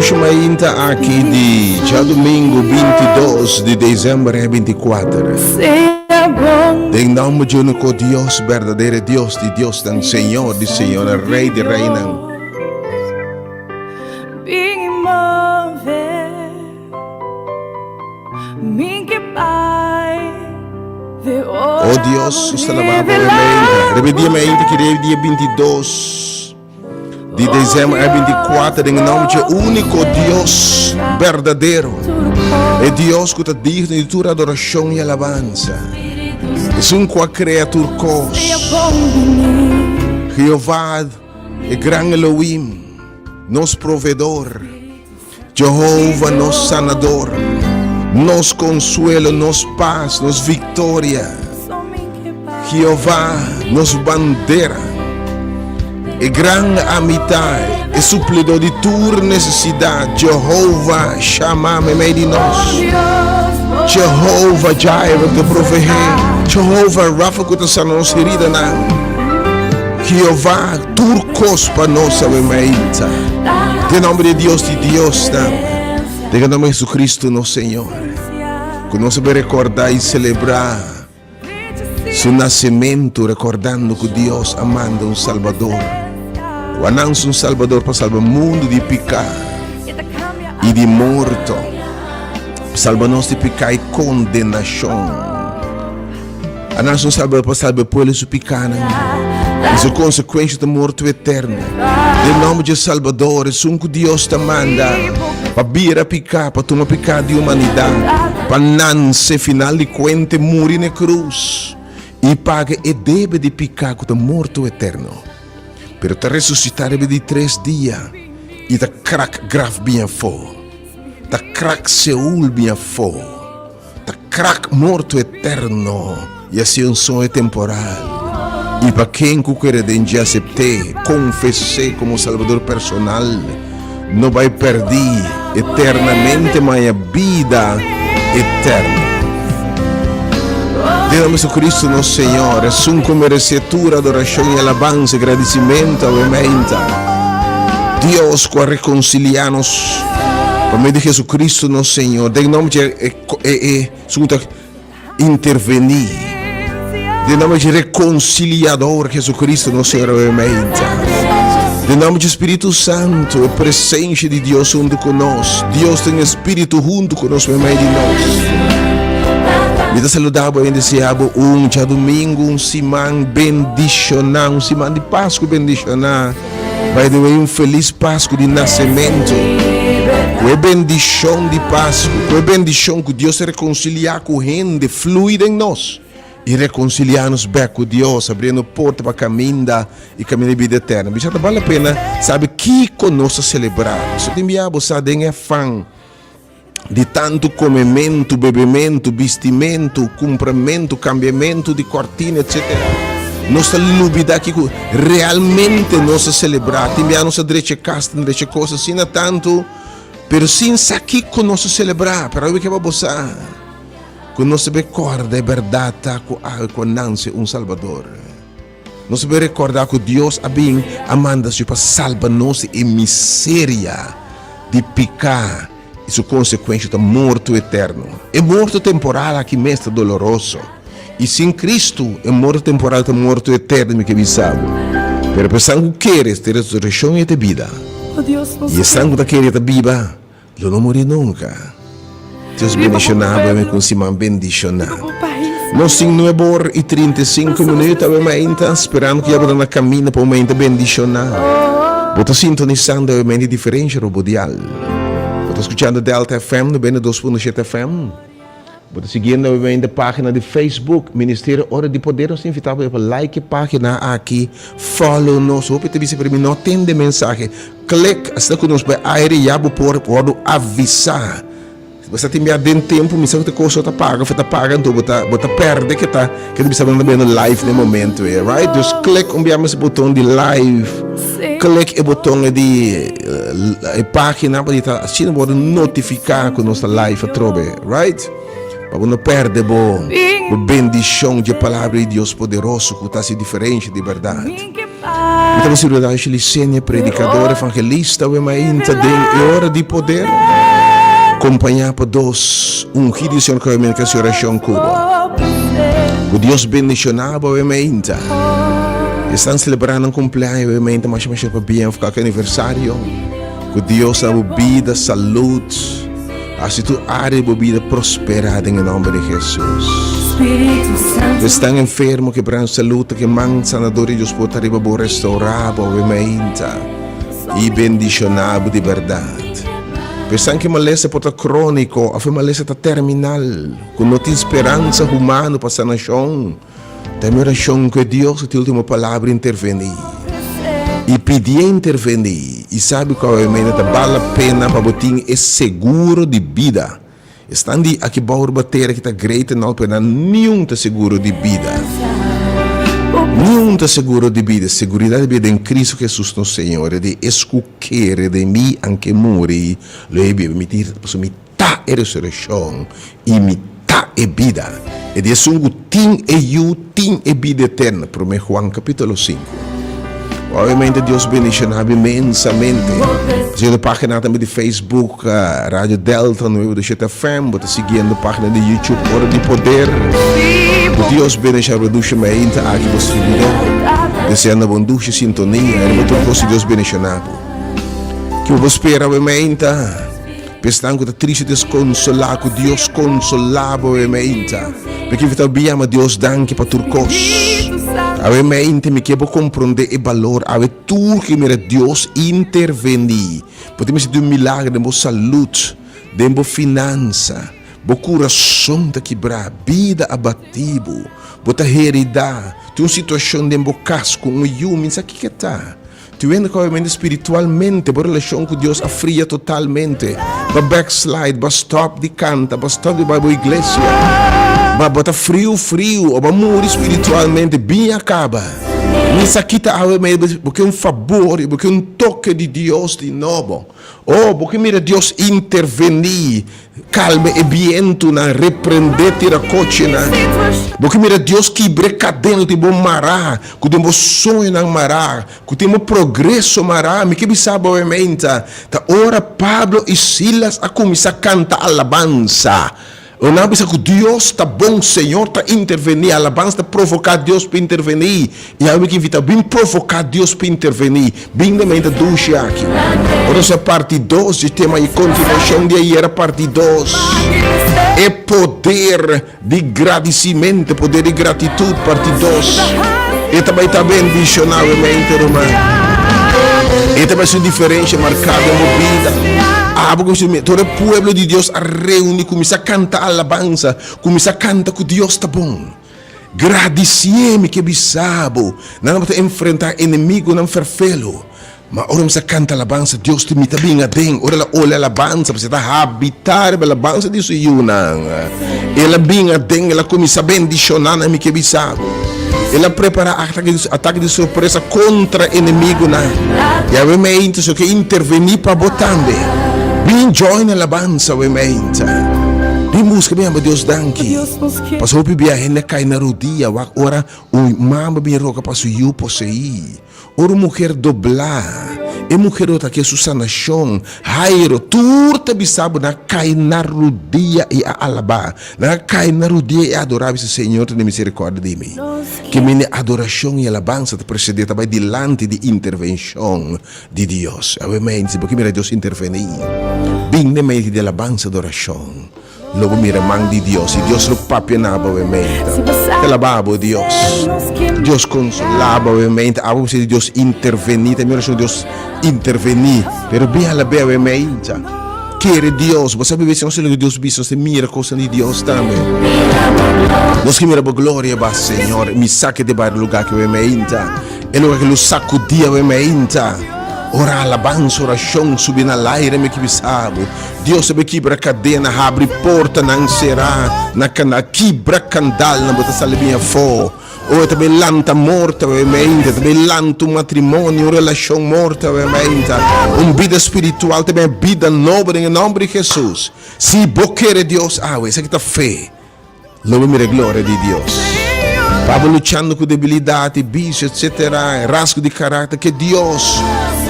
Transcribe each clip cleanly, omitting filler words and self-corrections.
chama ainda aqui de Djadumingu 22 de dezembro 24. Em nome de único Deus, verdadeiro Deus, de Deus, do Senhor, de Senhor, Rei de Reina. Oh Deus, está na barra repetidamente que dia 22 de dezembro 24, em nome de único Deus verdadeiro. É Deus que está digno de toda adoração e alabança. É um criatura cos. Jeová é grande Elohim, nosso provedor. Jeová, nosso sanador. Nos consuelo, nos paz, nos vitória. Jeová, nos bandeira. É grande amizade, é suplidor de tua necessidade. Jeová, chama-me meio de nós. Jeová, Jireh, te proveer. Jeová, Rafa, que te sana nossa ferida. Jeová, turcos para nossa meita. Em nome de Deus, em nome de Jesus Cristo, nosso Senhor. Que nós vamos recordar e celebrar seu nascimento, recordando que Deus amando um Salvador. O anúncio um Salvador para salvar o mundo de pecado e de morto. Salva-nos de pecado e condenação. Anúncio um Salvador para salvar o povo de pecado. E sua consequência da morte eterna. Em nome de Salvador, é um que Deus te manda para vir a picar, para tomar pecado de humanidade, para não ser final de contas, morrer na cruz e pagar e deve de picar com a morte eterna. Pero te ressuscitar de 3 dias e te crack grave bem fora, te crack Seul bem fora, te crack morto eterno e assim um sonho temporal. E para quem quer de aceitar, confessar como Salvador personal, não vai perder eternamente, mas a vida eterna. Em nome de Cristo, nosso Senhor, é um merecedor, adoração e alabança, agradecimento, obviamente. Deus que reconciliar-nos, por meio de Jesus Cristo, nosso Senhor, em nome de intervenir. Em nome de reconciliador, Jesus Cristo, nosso Senhor, obviamente. Em nome de Espírito Santo, a presença de Deus junto conosco. Deus tem Espírito junto conosco, em meio de nós. Me saludava e deseava um Djadumingu, semana bendicionar, semana de Páscoa bendicionar. Vai ter um feliz Páscoa de nascimento. Com bendição de Páscoa, com bendição que Deus se reconciliar com gente, fluir em nós. E reconciliar-nos bem com Deus, abrindo porta para caminhar e caminhar em vida eterna. Mas já vale a pena, sabe, que conosco celebrar. Se tem enviado, sabe, é fã de tanto comimento, bebimento, vestimento, cumprimento, cambiamento de cortina, etc. Nossa lubida aqui, realmente nossa celebrar. Tem enviado nossa direita casta, direita coisa, assim, não tanto, pero sim, aqui conosco celebrar, para o que vai passar. Quando nós recordamos a verdade com nasce um Salvador. Nós recordar que Deus bem amanda-se para salvar-nos em miséria de pecar e sua consequência da morte eterno. É morte temporal aqui mesmo doloroso. E sem Cristo é morte temporal da morte eterna que me sabe. Pero pensando que queres ter ressurreição e ter vida. E estando daquele da vida, não morre nunca. Deus bendicionava com cima bendicionado. Nós temos 9h35 minutos, ainda esperando que eu na caminho para o momento bendicionado. Estou sintonizando o momento diferente radial. Estou escutando Delta FM, no 2.7 FM. Estou seguindo a página de Facebook, Ministério Hora de Poder. Nós invitamos para like a página aqui, follow nos. Vou pedir para mim, não tem mensagem. Clique, assim que nós vai aire e pode avisar. Você tem meia de tempo, me sabe que coisa está paga, então você perde que não precisa ver no live no momento, right? Just clique esse botão de live, clique o botão de página para estar assim pode notificar com nossa live trove, right? Para não perder a bendição de palavra de Deus poderoso que está assim diferente de verdade. Então, se Dr.Aishel Isenia, predicador, evangelista, é hora de poder acompanhar para dois ungidos que a oração cuba. O Deus bendicionado, estão celebrando um cumpleaños, mas para bem ficar com aniversário. Que Deus dá vida, saúde, assim tu área de vida prosperada em nome de Jesus. Estão enfermos, quebrando saúde, que man sanadores, Deus pode arriba a restaurar, e bendicionado de verdade. Pensando que maleza pode ser crônico, a maleza está terminal, com não tem esperança humana para a sanação. Tem oração que Deus tem a última palavra intervenir. E pedir intervenir. E sabe qual é a maneira? Vale a pena para botar é seguro de vida. Estão aqui para bater que está great não para nenhum seguro de vida. Nenhum seguro de vida. Seguridade de vida em Cristo Jesus nosso Senhor. De escolher de mim anche morrer. Lui mi dire posso metà e resurrezione e metà e vida. E de sungo tin e vida eterna. Por me Juan capítulo 5. Obviamente Deus bendicionava imensamente. Se a página também de Facebook, Rádio Delta, no do GTFM, você seguindo a página de YouTube, Hora de Poder. Deus bendicionava duchamente aqui você video. Desejando bom ducha, sintonia, e muito gosto Deus bendicionava. Que eu vou esperar obviamente. Pensando que está triste desconsolado, que Deus consolava obviamente. Porque kita biama Deus danke para turcos. Ave mente me quero compreender o valor, ave tu que mira Deus intervenir. Podemos ser um milagre de boa saúde, de boa finança, boa coração da quebrar, vida abatido, boa heredar, tem uma situação de boa casco, um yumi, sabe o que está? Tu vendo que obviamente espiritualmente, a relação com Deus afria totalmente, para backslide, para stop de canta, para stop de Bible igreja. Mas bota frio, ou para morrer espiritualmente, bem acaba. Isso aqui está porque é um favor, porque é um toque de Deus de novo. Porque mira Deus intervenir, calma e viento na repreender tira cochina. Porque mira Deus quebra cadena de bom mará, que tem bom sonho na mará, que tem bom progresso mará, me que sabe obviamente. Tá ora Pablo e Silas a começar a cantar alabança. Eu não penso que Deus está bom, Senhor está intervenir, a alabança está provocar Deus para intervenir. E aí que invita bem provocar Deus para intervenir, bem da mente ducha aqui. Ora essa parte 2 de tema e continuação de aí era parte 2. É poder de agradecimento, poder de gratitude, parte 2. E também está bem visionavelmente, irmão. E também é diferença marcada em vida. Porque todo o povo de Deus a reúne, começa a cantar alabança, começa a cantar que Deus está bom. Agradecemos que bisabo, não vamos enfrentar inimigo, não ferfelo. Mas ora você canta alabança, Deus te mita bem a den. Ora olha alabança, você está habitar a alabança de sua yunan. Ela bem a den, ela começa a bendicionar na que bisabo. Ela prepara ataque de surpresa contra inimigo na. E a mente só que intervenir para botando. Bem join a alabança, obviamente. Bem busca bem a Deus danke. Passou por bem a gente cai na rodia. Ora o mama bem roca passou eu possuir. Ora mulher doblar. E mulher outra que é sanação. Jairo, turta bisabo na cai na rodia e a alabar. Na cai na rodia e adorar esse Senhor de misericórdia de mim. Que minha adoração e alabança te preceder também delante de intervenção de Deus. Obviamente, porque mira Deus intervenir. Bem na mente de alabança e adoração. Logo mira mão de Deus. E Deus lo papianava, obviamente. Que alabava Deus. Deus consolava, obviamente. A voz de Deus intervenir. Também oração de Deus intervenir. Pero bem alabé, obviamente. Quer Deus. Você sabe se não se liga Deus bicho. Você mira coisa de Deus também. Nós que mira a glória, ba Senhor. Me saque de bar lugar que obviamente. É lugar que lo sacudia, obviamente. Ora alabança, oração, subir na laire, me que bisabo. Deus sabe quebra cadena, abre porta, não será. Na cana, quebra candal, na bota salibinha fo. Ou também lanta morta, obviamente. Também lanta matrimônio, relação morta, obviamente. Vida espiritual, também vida nobre, em nome de Jesus. Se boqueira Deus, essa aqui está fé. Logo mira a glória de Deus. Pablo luchando com debilidade, vício, etc. Rasgo de caráter. Que Deus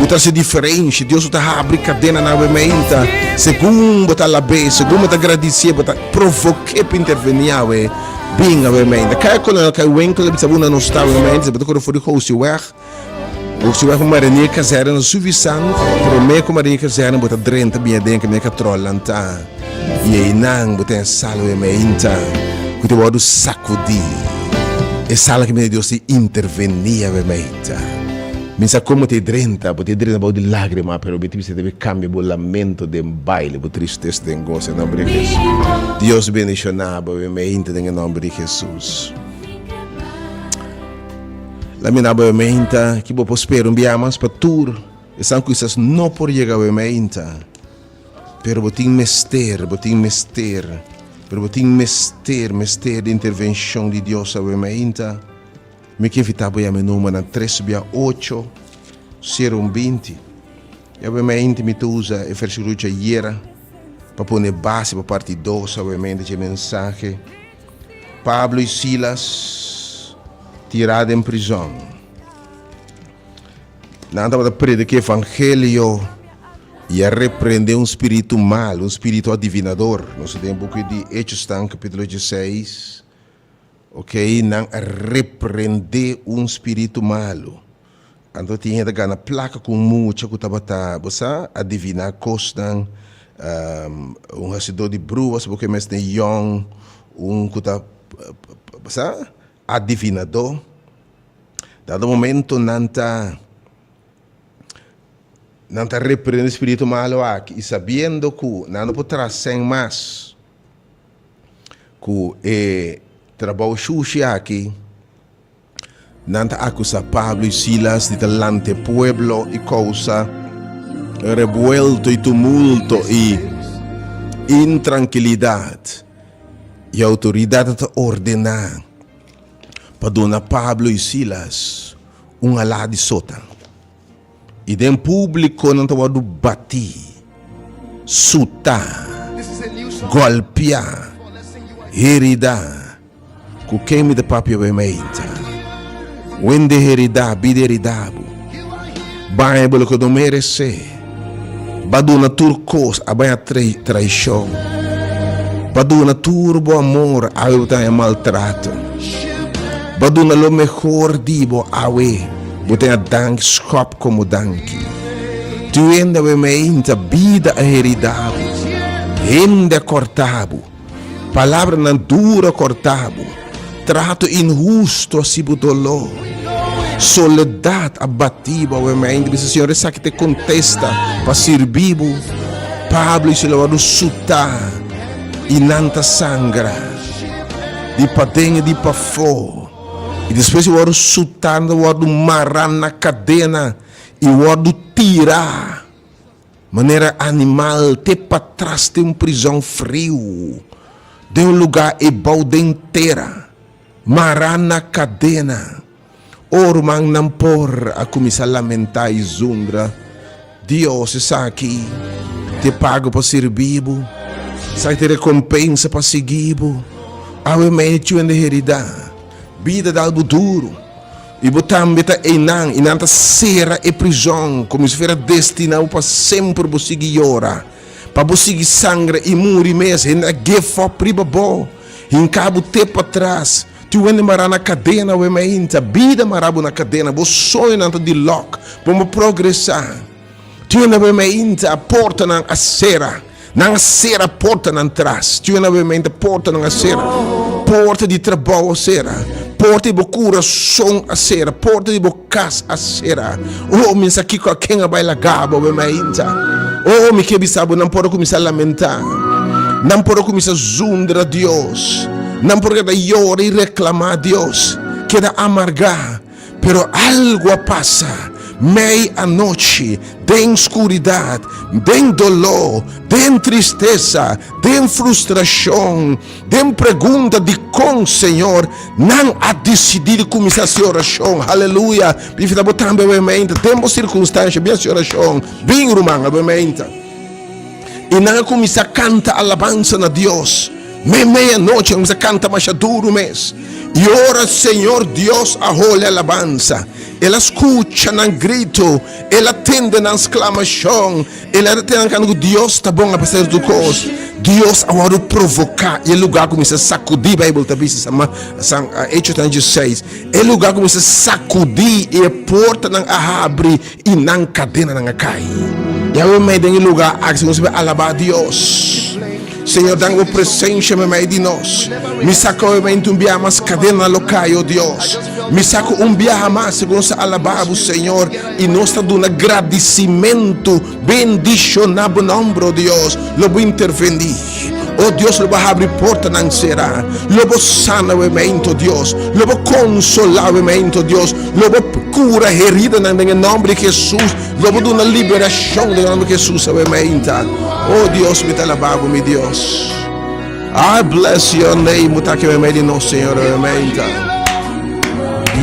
está se diferente. Deus está abrindo cadena novamente. Segundo está lá bem, segundo está agradecer, está provocar para intervenir. Bem, novamente. Cai quando cai o enco, ele sabe não está novamente. Mas quando for o host weg. O se vai uma marinha caseira não suficiente. Para mim com marinha caseira bota drenta bem dentro que me controlanta. E aí não bota sala novamente. Que te vou sacudir. E sala que me Deus se intervenir veramente. Pensa como te drenta de lágrima, pero você deve cambiar o lamento de baile, o tristeza de gozo em nome de Jesus. Deus bendicionado veramente em nome de Jesus. Laminado veramente que vou prospero enviamos para tur. E são coisas não por chegar veramente. Pero botin mester. Pero botin mester de intervenção de Deus veramente. Me que evitava a menuma na 3:8 0:20. E obviamente me usa e versículo de iera para pôr base para parte 2 obviamente de mensagem. Pablo e Silas tirados em prisão. Nada para predicar evangelho e a repreender espírito mal, espírito adivinador. Nós temos um pouco de Hechos, capítulo 16. Ok, não repreender espírito malo. Então tinha que ganhar placa com muita que estava adivinar coisas, rastreador de bruas, porque mais tem young, que está adivinador. Dado momento não está repreendendo espírito malo aqui e sabendo que não pode trazer mais que trabalho sushi aqui, não acusa Pablo e Silas de talante pueblo e causa revuelto e tumulto e intranquilidade. E a autoridade está ordenar para donar Pablo e Silas alá de sota. E dentro público não está bater, sutar, golpear, heridar. Com quem me dá papel vermelho, onde heredar, bideridade, Bible que não merece, baduna turcos, a banha traição, baduna turbo amor, a eu tenho maltrato, baduna lo melhor dibo, a eu, botem a dank, schop como dank, tu ainda vermelho, vida a heredado, ainda cortado, palavra não dura cortado. Trato injusto assim o dolor, soledade abatida, o Senhor essa que te contesta para servir, Pablo e Silas vão sutar e nanta sangra, de patenha de pafó, e depois vão sutar, vão marrar na cadena e vão tirar, maneira animal, te para trás de prisão frio, de lugar e balde inteira. Marana cadena, ormang nampor a começar a lamentar e zundra. Deus está aqui, te paga para servir, sai te recompensa para seguir. Obviamente o heredar, vida da futuro. E botam beta enang, inanta serra e prisão, como se fosse destinado para sempre para seguir ora, para seguir sangue e morrer mesmo, ainda give up riba bo, em cabo te para trás. Tu ende mara na cadena, we mainta vida marabu na cadena, bo sonho nanta de lock, vamos progressar. Tu ende we mainta a porta na acera porta na trás. Tu ende we mainta porta na acera, porta de trabalho acera, porta de bocura som acera, porta de bocas acera. Oh, minha aqui com quem a baila gaba we mainta. Oh, me que bisabo não pode começar a lamentar, não pode começar a zundra Deus. Não porque da llorar e reclamar a Deus, queda amargar, pero algo passa, meia-noite, de escuridade, de dolor, de tristeza, de frustração, de pergunta de com Senhor, não há decidido começar a oração, aleluia, bifida botando obviamente, temos circunstâncias, bem a oração, bem romana, obviamente, e não começar a cantar alabança na Deus. Meia-noite vamos a cantar mais duro mes. E ora, Senhor Deus, a rola alabança. Ela escuta no grito, ela atende na exclamação, ela atende quando Deus está bom a fazer do coisa. Deus agora provocar, e o lugar começa a sacudir, a Bíblia está dizendo, Hechos 36, o lugar começa a sacudir e a porta não abre e não cadena não cai. E aí, no lugar, a gente vai alabar a Deus. Senhor, dá uma presença no meio de nós. Me saca o momento mais cadena local, oh Deus. Me saca mais, segundo se alabar o Senhor. E nós está dando agradecimento, bendicionar o nome, oh Deus. Lobo intervenir. Oh Deus, lobo abre porta, não será. Lobo sana o momento, Deus. Lobo consolar o momento, Deus. Lobo cura herida em nome de Jesus. Lobo dá uma liberação em nome de Jesus, o momento. Oh Deus, me alabado, meu Deus. I bless your name, mutake me made no Senhor, amen.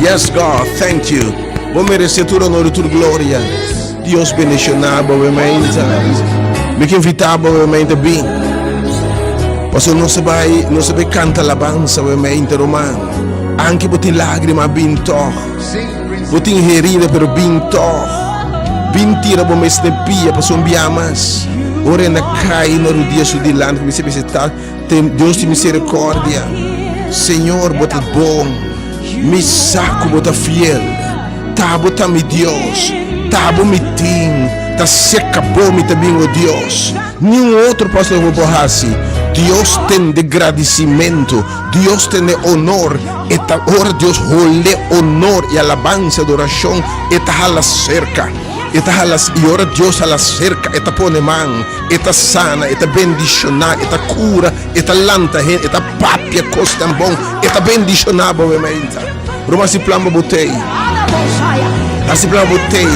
Yes, God, thank you. Vou merecer tudo honor e tudo glória. Deus bendicionado, amen. Me que invitava, amen, bem. Pastor, não se vai cantar alabança, amen, romano. Anche botin lágrima binto. Botin herida, pero binto. Bintira, bom mês de pia, pastor, biamas. Ora na cai no dia su di land que você está Deus de misericórdia. Senhor, bota bom. Me saco bota fiel. Tá bota mi Deus. Tá bom mi tim. Tá seca bom mi também o Deus. Nenhum outro pastor vou borrar assim. Deus tem de agradecimento. Deus tem de honor. Eta ora Deus role honor e alabança, adoração. Eta hala cerca. Eta halas e ora Deus hala cerca, eta pone man, eta sana, eta bendiciona, eta cura, eta lanta hen, eta papia costa bom, eta bendiciona bovementa. Roma si plamba botei. Si plamba botei.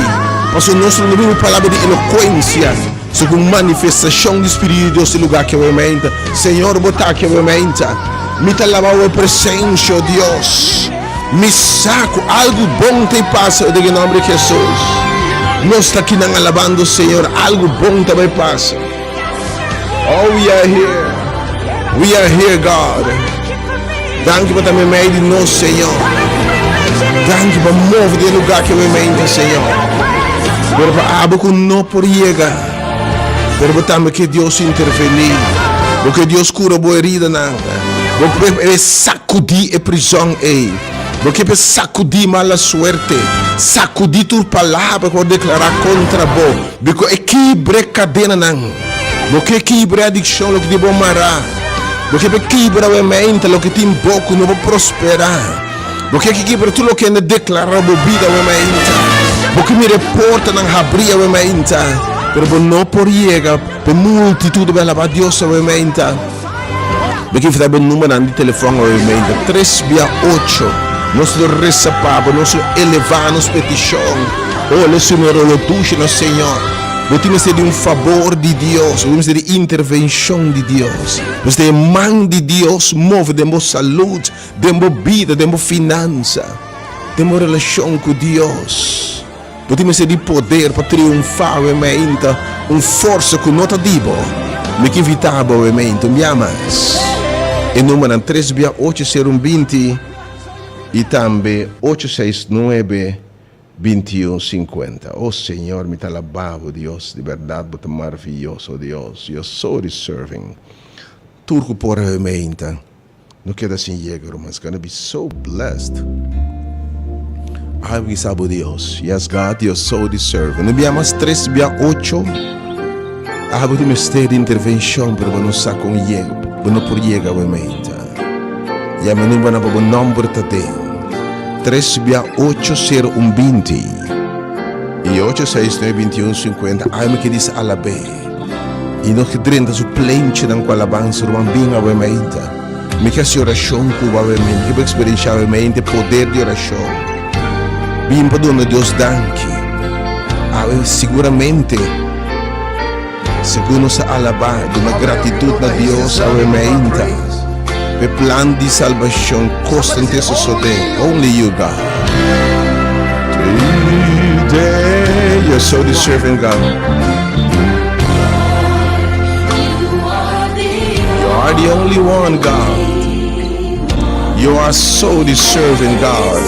Passo nosso nome palavra de eloquência, segundo manifestação do Espírito de Deus no lugar que eu ementa. Senhor, botar que eu ementa. Me te lavar a presença, oh Deus. Me saco algo bom tem passa em nome de Jesus. Nós está aqui não alabando o Senhor, algo bom também passa. Oh, we are here. We are here, God. Danke por também meio de nós, Senhor. Danke por mover de lugar que eu meio, Senhor. Pero para abrir com não por chegar. Pero também que Deus intervenir. Porque Deus cura boa herida nada. Porque sacudir a prisão aí. Porque para sacudir mala suerte, sacudir tua palavra para declarar contra bo. Porque quebra cadena não. Porque quebra adicção lo que te bombará. Porque quebra o mente lo que te emboca não vai prosperar. Porque quebra tudo lo que não declara vida o mente. Porque me reporta não abrir o mente. Pero não por chegar, por multitude vai lavar Deus o mente. Porque vai dar o número de telefone o mente 368. Nós recebamos, nós elevamos petição. Olha, Senhor, olha, tuxa, Senhor. Nós temos de favor de Deus, nós temos de intervenção de Deus. Nós temos mão de Deus, move, demos saúde, demos vida, demos finança, demos relação com Deus. Nós temos de poder para triunfar, força que não está dibo. Me que invitava, me amas. Em número 3680120 e também 869-2150. Oh Senhor, me te alabavo, Deus, de verdade, muito maravilhoso, Deus. You're so deserving. Turco por a mente. Não queda assim llegar, mas gonna be so blessed. Ai, we sabe Deus. Yes, God, you're so deserving. Não via mais 368. Ah, vou ter mistério de intervenção, pero não sabe como llegar. Não por llegar a mente. E a menina vai para o número também. 3680120 e 869-2150. Ai, me que diz alabé. E nós que drenda su plente na qual alabança o bambinho a mente. Me que essa oração cuba a mente. Que vai experienciar a mente poder de oração. Bem para donde Deus danke. Seguramente, segundo se alabar de uma gratidão a Deus a mente. The plan de salvação constante sucede. Only you, God. Today, you're so deserving, God. You are the only one, God. You are so deserving, God.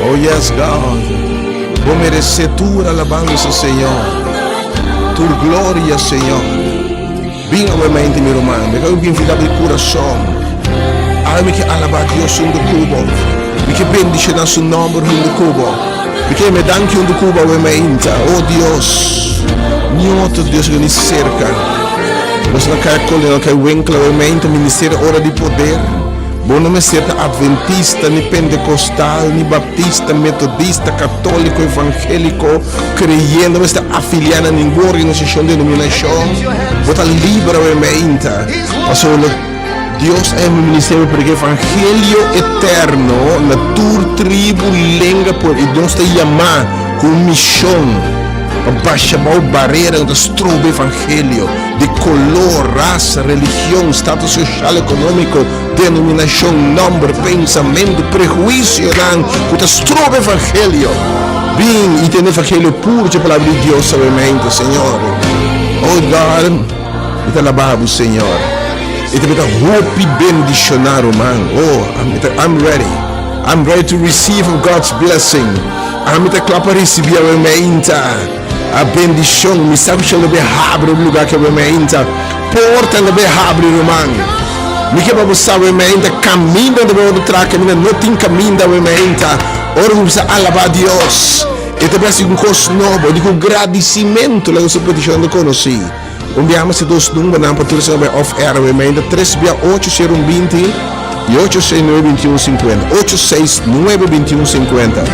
Oh yes, God. Vou merecer tua alabança, Senhor. Tua glória, Senhor. Venha a mente, meu irmão. Me quero envidar de coração. Me quero alabar Deus do Cuba. Me quero bendizer nosso nome do Cuba. Me quero me danke do Cuba, a mente. Oh Deus. Nhoto Deus que nos cerca. Nós não queremos colher, não queremos winkler, a mente, ministério, hora de poder. Bom não é certa adventista, nem pentecostal, nem baptista, metodista, católico, evangélico, creyendo, não está afiliado a nenhuma organização, denominação. Bota livre a mente. Deus é um ministério porque o evangelho eterno, na tua tribo, lenga por e Deus te chama com missão. Baixa a barreira onde destrua o evangelho de color, raça, religião, status social, econômico, denominação, nome, pensamento, prejuízo, que destrua o evangelho. Vem e tem o evangelho puro, a palavra de Deus, somente, Senhor. Oh God, e te alabamos, Senhor. E te pede hope e bendicionar, man. Oh, I'm ready. I'm ready to receive God's blessing. I'm te claro para receber a mente. A bendição, me sabe que ele abre o lugar que eu me entra, porta ele abre, irmão. Me que para você me entra, caminho de onde tra caminho, não tem caminho de me entra. Ora você alabar Deus. E te peço um costo novo, digo agradecimento, lá você pode deixar de conhecer. Enviamos dois números na apertura off air, me entra 368-020 e 869-2150. 869-2150.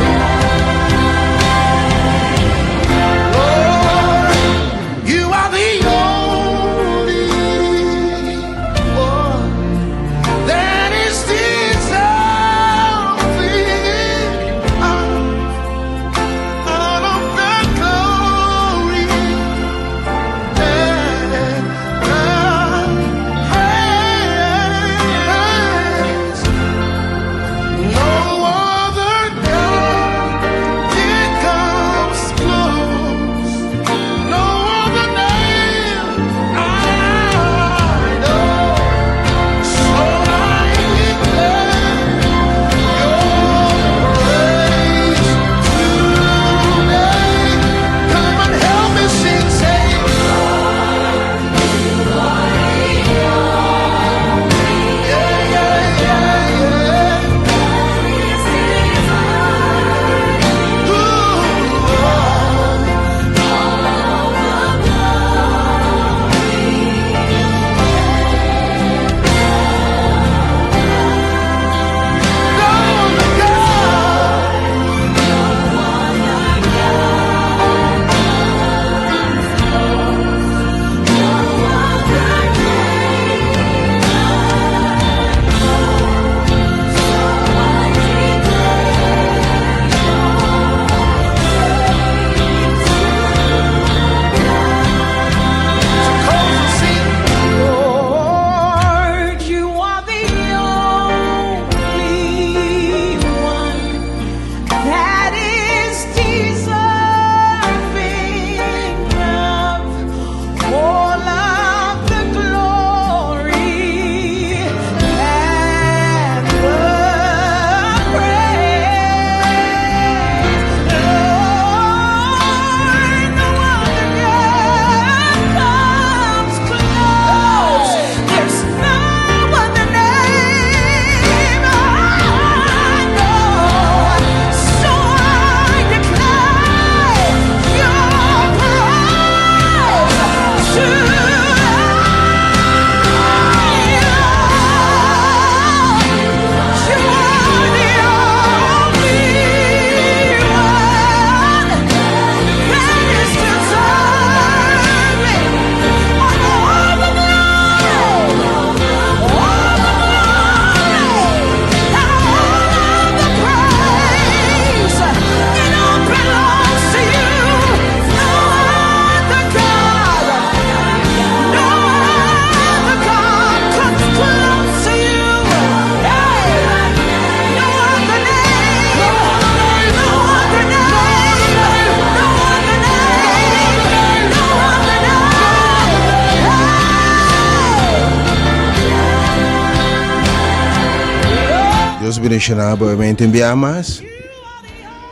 bendicionar, obviamente, enviamos.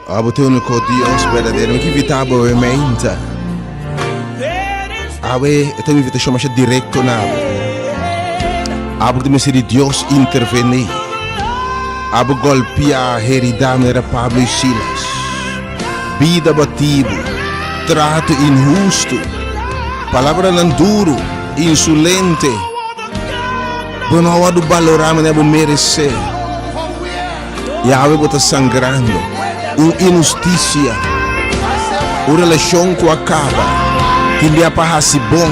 Abo te único Dios verdadeiro, que evitar, obviamente. Awe, esta invitação mais direto na. Abo de ser Deus intervenir. Abo golpear a heredade era Pablo e Silas. Vida batido, trato injusto, palavra não duro, insolente. Não há do valoramos nem merecer. E a ave bota sangrando, uma injustiça, uma relação que acaba, que lhe aparece bom.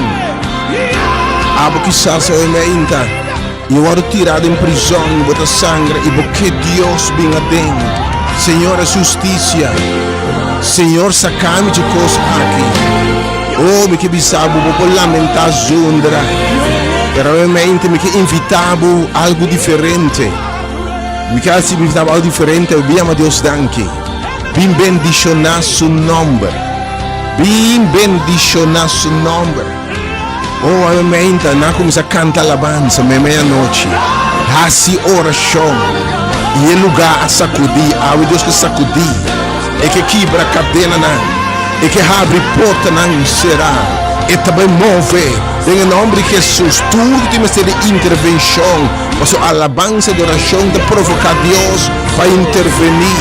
Abo que salsa o emenda, e o hora tirado em prisão, bota sangue, e porque Deus vem adentro. Senhor, a justiça, Senhor, sacame de coisa aqui. Oh, me que bisabo, vou lamentar zundra. Realmente me que invitavo algo diferente. Me que se invitava algo diferente, eu vi a Deus danke. Bem bendicionar seu nome. Bem bendicionar seu nome. Oh, realmente, não começa a cantar alabança, meia-noite. Assim oração. E é lugar a sacudir, a Deus que sacudir. E que quebra a cadena, e que abre porta, não será. E também move. Em nome de Jesus, tudo tem que ser de intervenção. Mas a alabança de oração de provocar Deus para intervenir,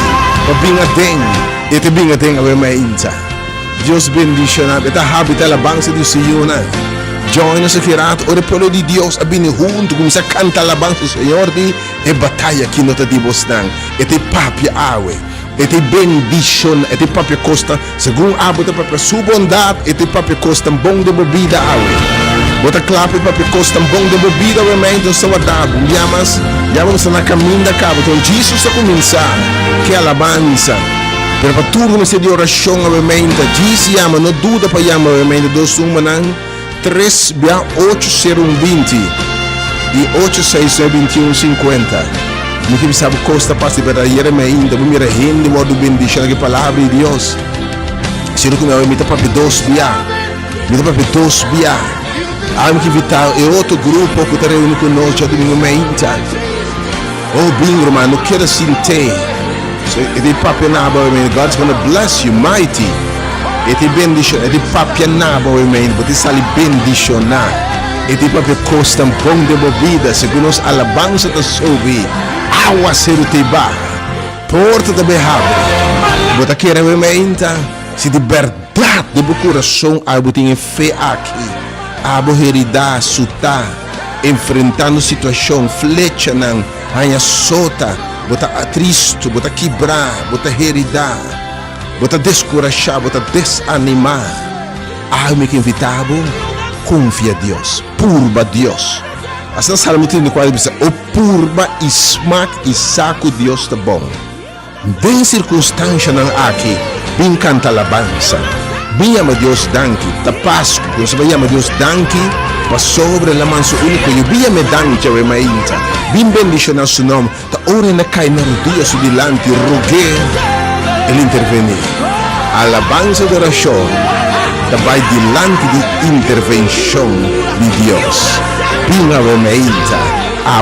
para vir adentro. E te vir adentro, obviamente. Deus bendicionado. E a habita a alabança do Senhor. Join us aqui, o povo de Deus a vir junto, começa a cantar a alabança do Senhor. E batalha aqui no Tatibo Stang. E te papia awe. E te bendição, e te papia costa, segundo a bota papia sua bondade, e te papia costa bom de bebida awe. Bota claro, papia costa bom de bebida, obviamente, saudável. Vamos na caminho da cabo. Então, Jesus a começar, que alabança. Pero para tudo não ser de oração, obviamente, Jesus ama, não dúvida para chamar, obviamente, 3, 8, 0, 20 e 8, 6, 21, 50. Me que sabe costa passa verdadeira me ainda me mira rende modo bendição que palavra de Deus. Se não como me tá para dois bia. Me tá para dois bia. Amo que vital é outro grupo que tá reunido conosco Djadumingu me ainda. Oh bem, irmão, não quero sentir. So it is papi na ba me God's going to bless you mighty. It is bendition, it is papi na ba me but it sali bendition na. It is papi costa bom de bebida, segundo os alabança da sobi. Awa serutiba, porta da berrada. Bota que realmente se de verdade do coração a botinha fé aqui, a boheridade suta, enfrentando situação flecha não, anha sota, bota triste, bota quebrar, bota heridade, bota descorachar, bota desanimar. Alma que invitado, confia a Deus, purba a Deus. Assim Salmo 34 diz: o purba e smack e saco Deus está bom. Bem circunstância não aqui, bem canta alabança, bem ama Deus danke, da Páscoa, Deus vai ama Deus danke, para sobre a manso único, e bem ama danke, o emainta, bem bendicionar seu nome, da hora na cai na rodia su dilante, roguer, ele intervenir. Alabança de oração, da vai dilante de intervenção de Deus. Pinga remeita,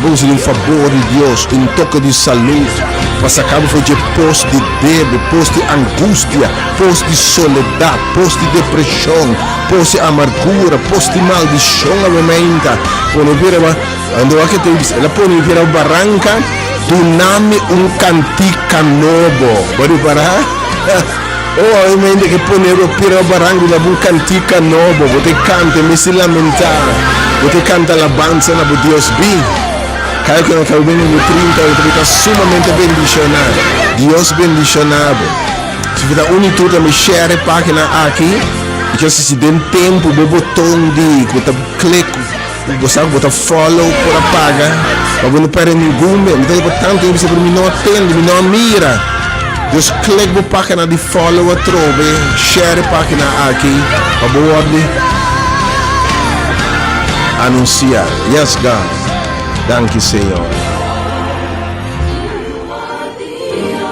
vamos em favor de Deus, um toque de saúde, para sacar foi de posto de débito, posto de angústia, posto de soledade, posto de depressão, posto de amargura, posto de maldição, remeita. Quando vira, andou aqui ela pode vir a barranca, do nome cantica novo, pode parar? Oh, eu me que poneram pira barranco da cantica novo, você canta, me se lamentar, você canta alabança na Deus bem. Caio que não caiu bem no 30, eu estou sumamente bendicionado. Deus bendicionado. Se virar unitude, me share a página aqui, que se tem tempo, o botão de clique, você bota follow por apaga, para não perder nenhum, então portanto você não atende, não mira. Deus clique na página de follow a trove, share a página aqui, para poder anunciar. Yes, God. Danke, Senhor.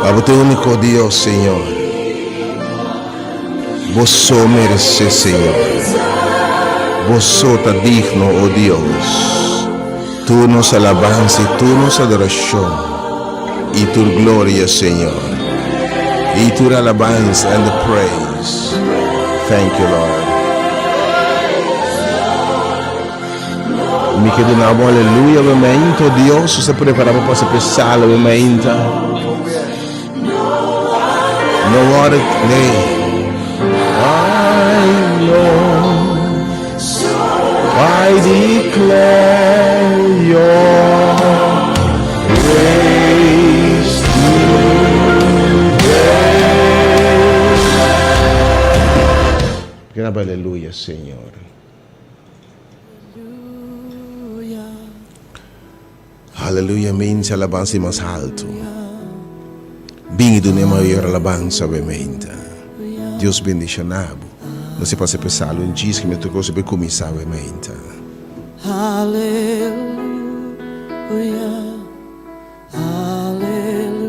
Para o único Deus, Senhor. Você merece, Senhor. Você está digno, oh Deus. Tu nos alabança e tu nos adoração. y tu gloria, Señor, y tu alabanza and the praise. Thank you, Lord. Mi chiedono alleluia, momento, Dios se preparava para se pensar, momento. No other name. I know, I declare your grace today. Grande alleluia, Signore. Alleluia means alabanza más alto. Bem do maior alabanza ovviamente. Deus bendiga nabo. Não se passa pensar em dias que me tocou sobre começar ovviamente. Aleluia. Aleluia.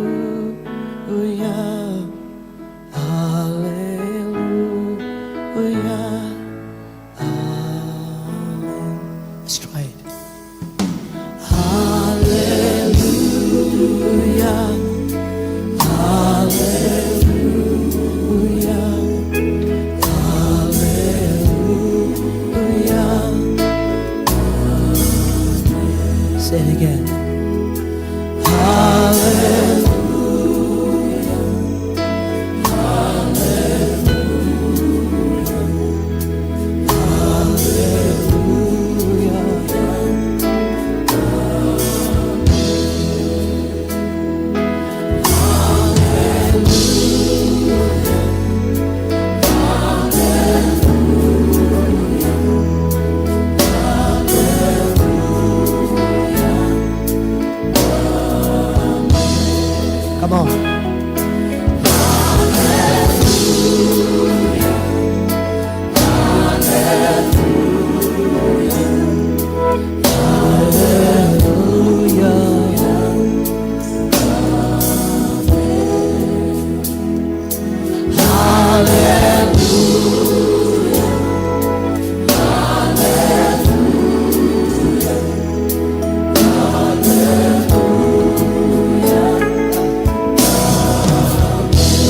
Aleluia. Let's try it. Hallelujah, hallelujah, hallelujah. Say it again. Hallelujah, hallelujah, come on.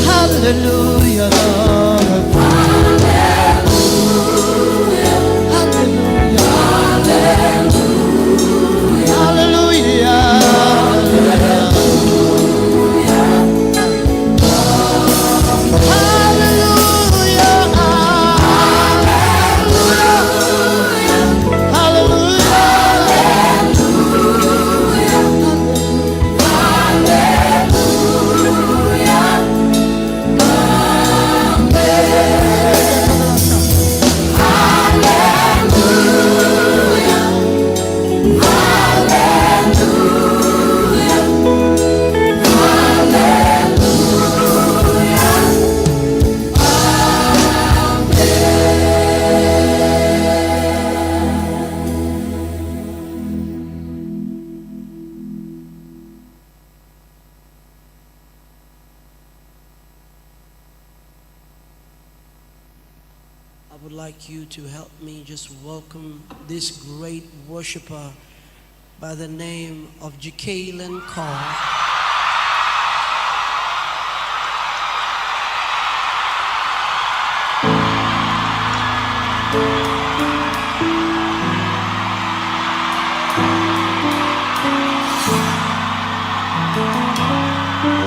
Hallelujah, Lord. Hallelujah, hallelujah, hallelujah, I would like you to help me just welcome this great worshiper by the name of Jacqueline Carr.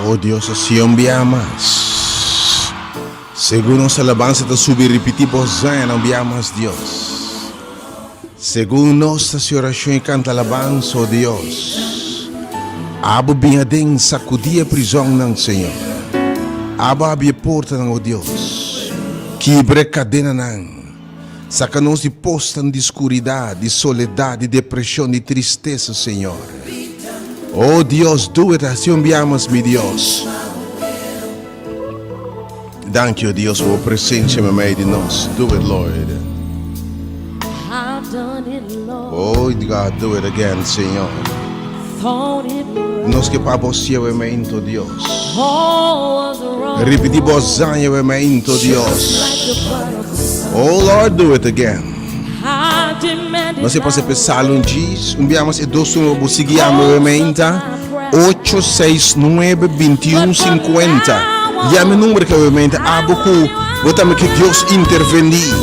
Oh Dios, si enviamos. Según nuestra alabanza te subir repetimos, no enviamos Dios. Según nuestra oración canta alabanza, oh Dios. Abo bem adem sacudir a prisão ng Senhor. Abo abrir a porta ng oh Deus. Quebre a cadena ng. Saca-nos de posta de escuridade, de soledade, de depressão, de tristeza, Senhor. Oh Deus, do it assim enviamos, meu Deus. Thank you, Deus, por presença em meio de nós. Do it, Lord. I've done it, Lord. Oh God, do it again, Senhor. Thought it was Nós que para você o evento, Deus. all was wrong. Repetimos o evento, Deus. Oh Lord, do it again. I demanded Nós se pode pensar um dia, enviamos e dois seguimos o evento. 869-2150. Llame o número que obviamente abo que botamos que Deus intervenir.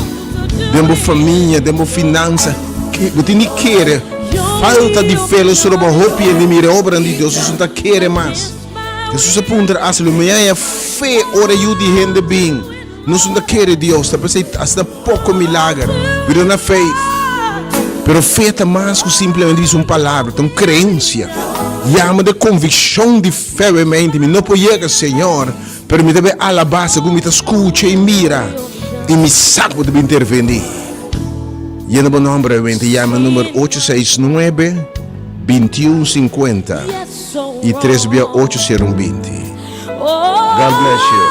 Demo família, demo finança. Que você nem quer. Falta de fé sobre a roupa e de obra de Deus. Você não quer mais. Jesus aponta a se é fé ora ajuda gente bem. Nós não quer Deus. Está pensando hasta pouco milagre. Virou na fé. Pero fé é mais que simplesmente uma palavra, uma crença. Llama de convicção de fé realmente. Não pode chegar, Senhor, pero me deve alabar, como me escuta e mira. E me sabe de intervenir. E no meu nome realmente, llama o número 869-2150 e 3680120. God bless you.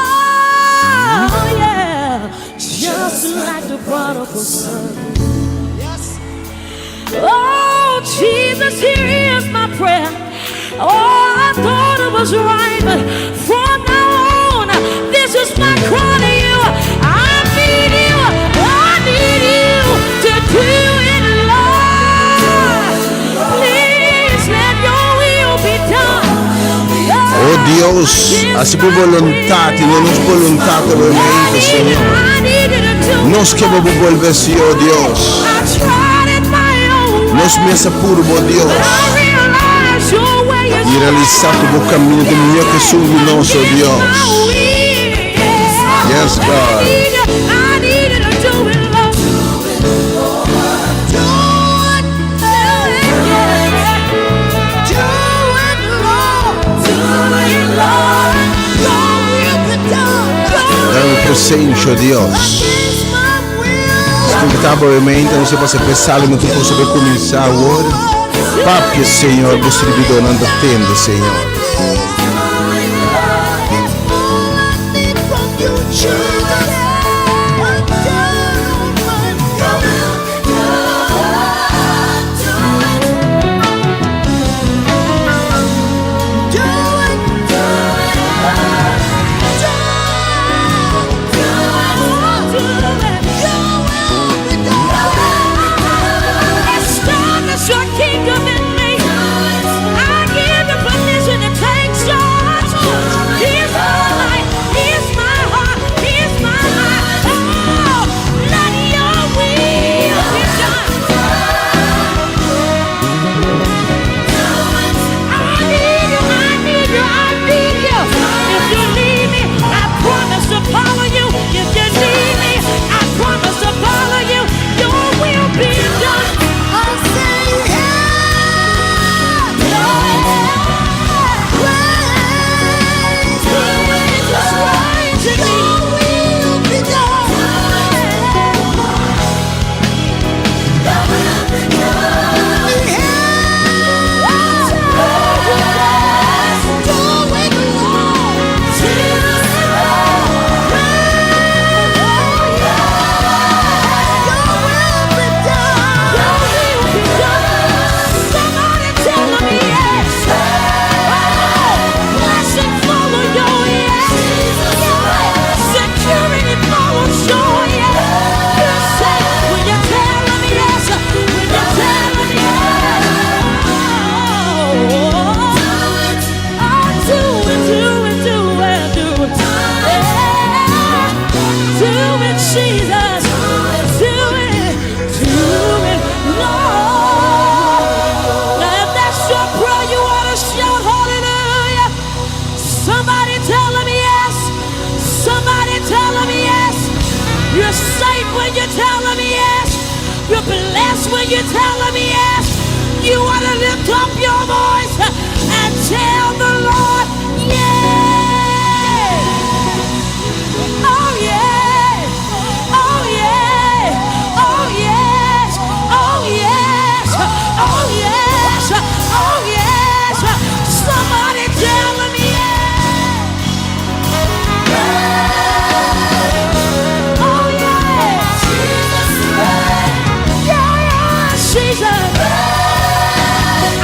Just like the prodigal son. Oh, Jesus, here is my prayer. Oh, I thought it was right, but from now on, this is my cry to you. I need you to do it, Lord. Please let your will be done. Oh Deus, a sua vontade, não nos vontade realmente, Senhor. Nós queremos volver, Senhor Deus. Nós mesa puro, oh Deus. E realizar o caminho do melhor que somos nós, oh Deus. Yes, God. Dá-me presente, oh Deus. Escutar brevemente, não sei se você pensar, mas tu possa começar agora. Papi, Senhor, você me donando tenda, Senhor.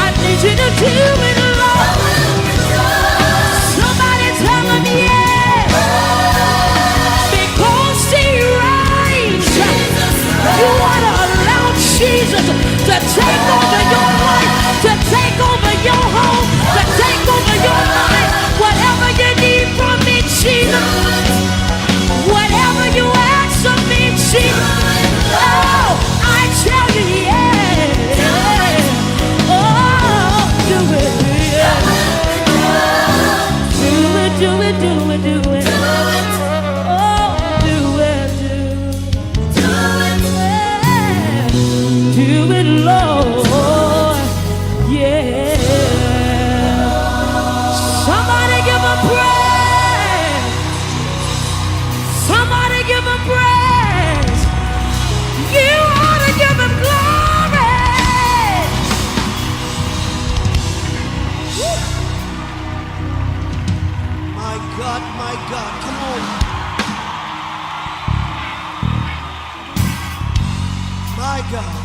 I need you to do it, Lord. Somebody My God.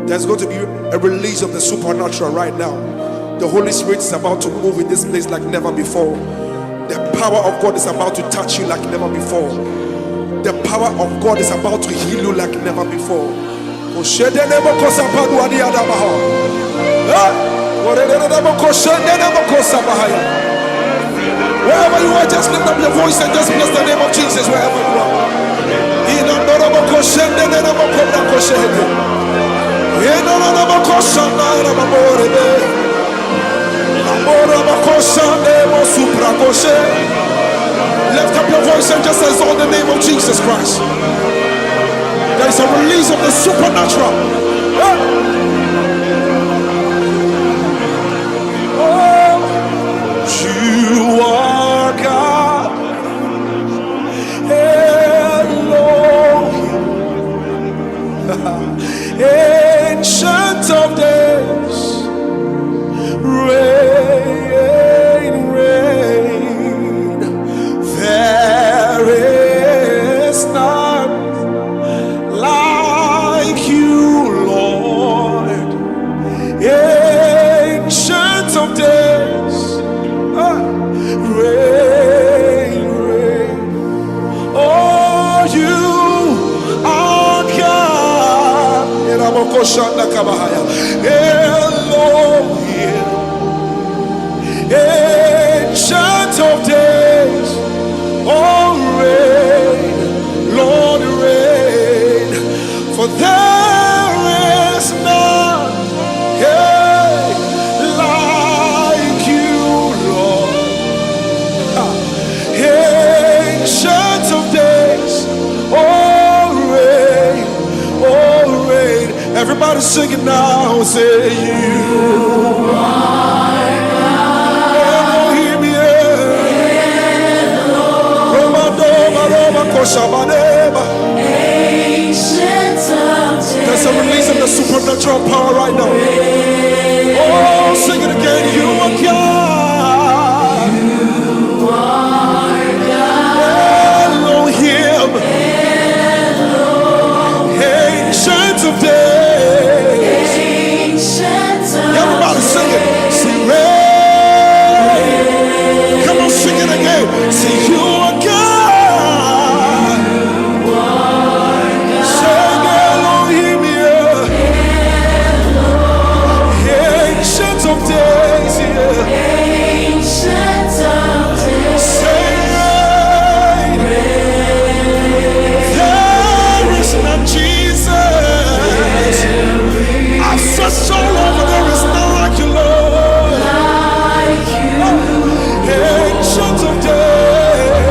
There's going to be a release of the supernatural right now. The Holy Spirit is about to move in this place like never before. The power of God is about to touch you like never before. The power of God is about to heal you like never before. Wherever you are, just lift up your voice and just bless the name of Jesus wherever you are. Lift up your voice and just exalt the name of Jesus Christ. There is a release of the supernatural. Oh, you are God. Ancient of days, reign, reign. There is none like you, Lord. Ancient of days, reign, reign. Oh, you are God. Elohim, ancient of days, oh reign, Lord reign, for there is none like you, Lord. Ancient of days, oh reign, oh reign. Everybody sing it now. Say you are God. Elohim, Ancient of days. There's a release of the supernatural power right now. Oh, sing it again. You are God. You are God. Elohim. Ancient of days. Everybody sing it. Sing rain. Come on, sing it again. Say you are God. Sing Elohim, ancient of days, Say rain. There is none, Jesus. I've searched all over, there is none like you, Lord. Ancient of days.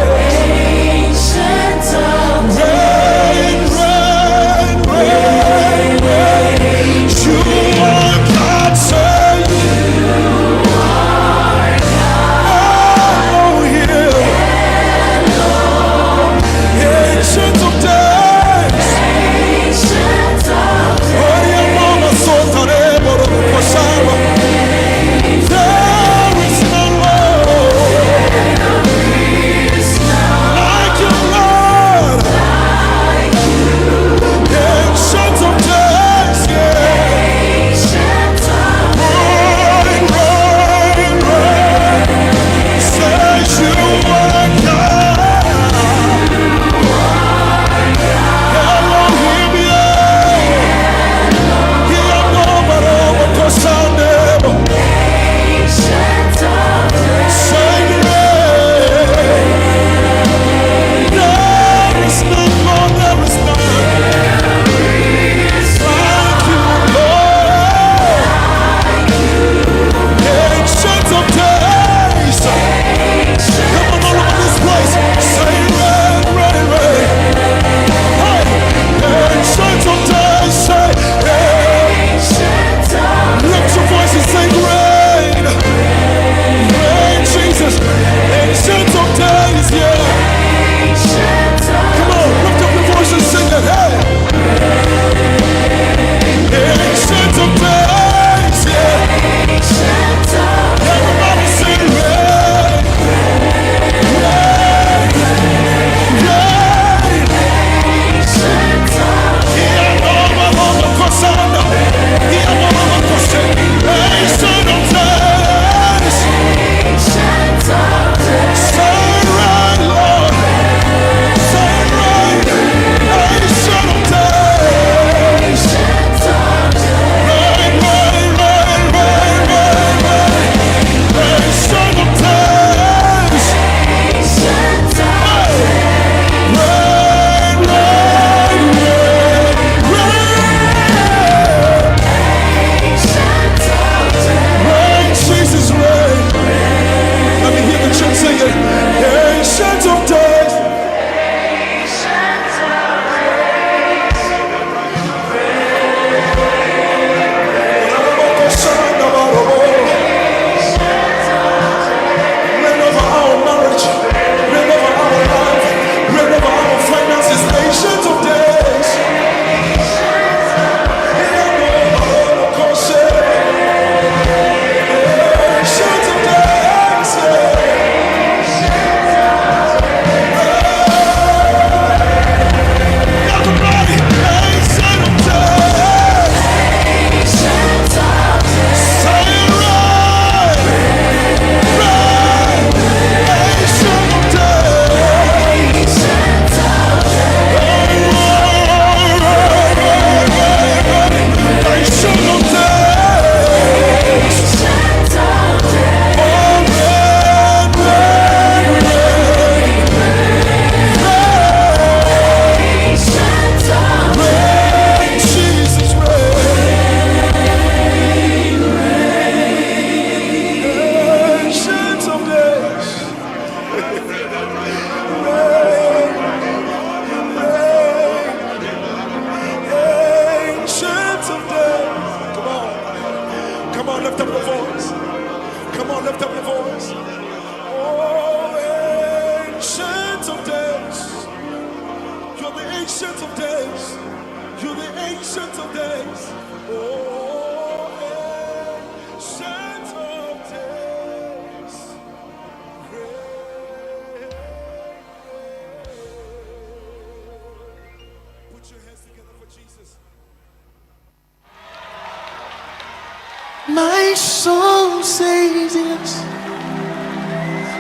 My soul says yes,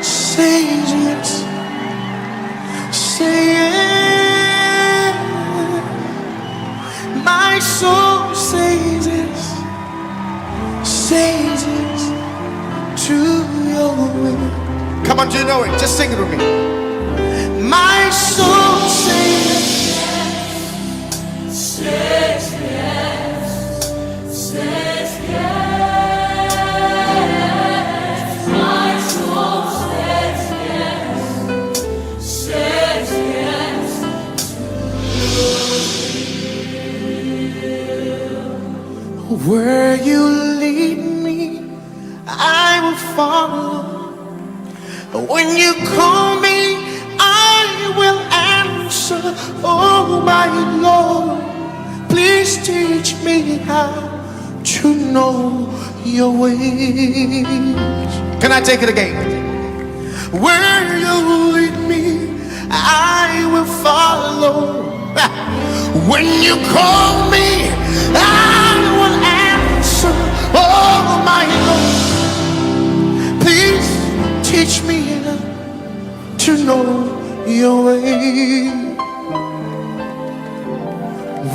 says yes, say yes. My soul says yes, says yes to your will. Come on, do you know it? Just sing it with me. My soul says yes, Says yes, says yes. My soul says yes, says yes. where you lead me, I will follow. When you call me, I will answer. Oh my Lord, please teach me how to know your ways. Can I take it again? Where you lead me, I will follow. When you call me, I will answer. Oh my Lord, please teach me to know your way.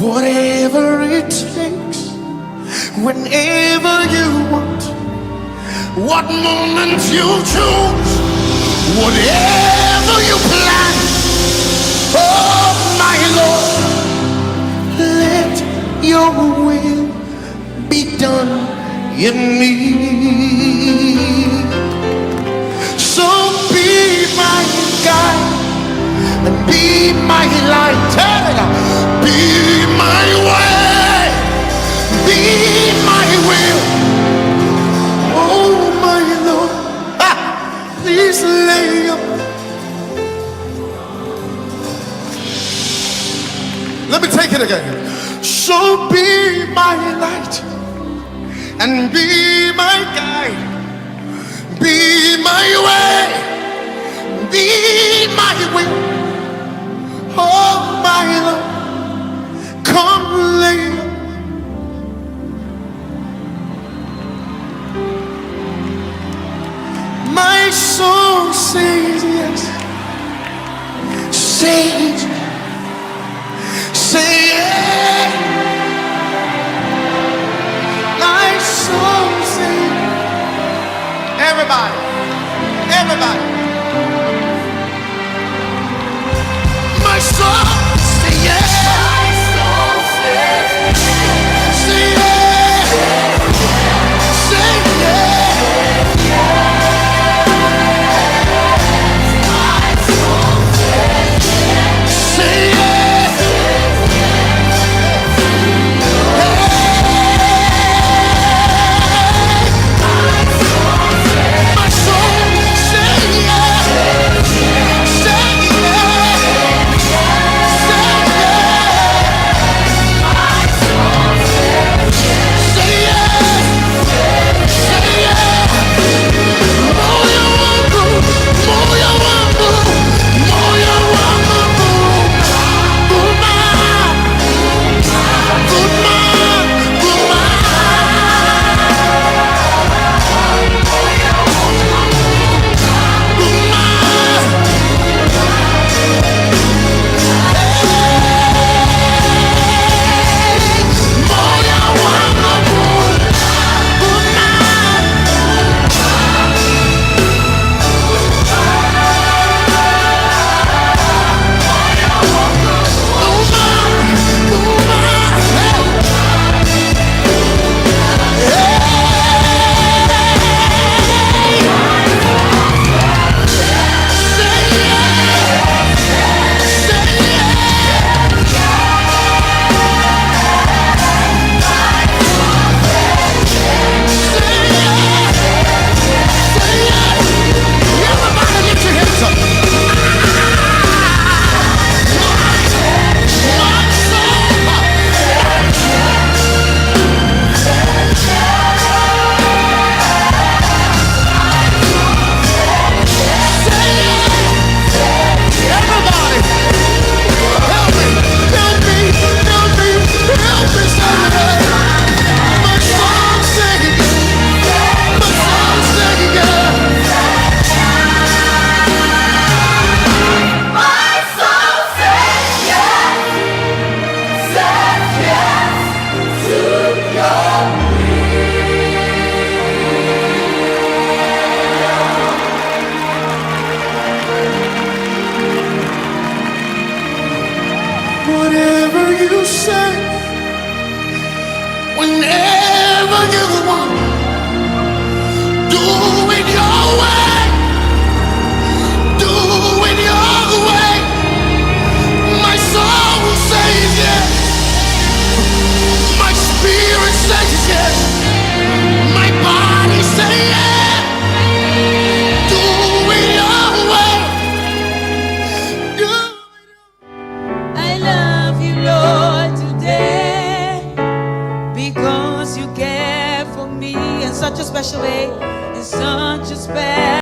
Whatever it takes, whenever you want, what moment you choose, whatever you plan. Oh my Lord, let your will be done in me. So be my guide and be my light. Be my way, be my will. Oh my Lord, please lay up. Let me take it again. So be my light and be my guide. Be my way, be my will. Oh my Lord, come lay. My soul says yes, says, say yes. My soul says, Everybody, everybody. my soul say yes, say yes, say yes. Say yes. My soul say yes. you're the one. Do it your way. Do it your way. My soul says yes. My spirit says yes. My body says yes. Do it your way. Do it. I love you, Lord, today because you care for me in such a special way, in such a special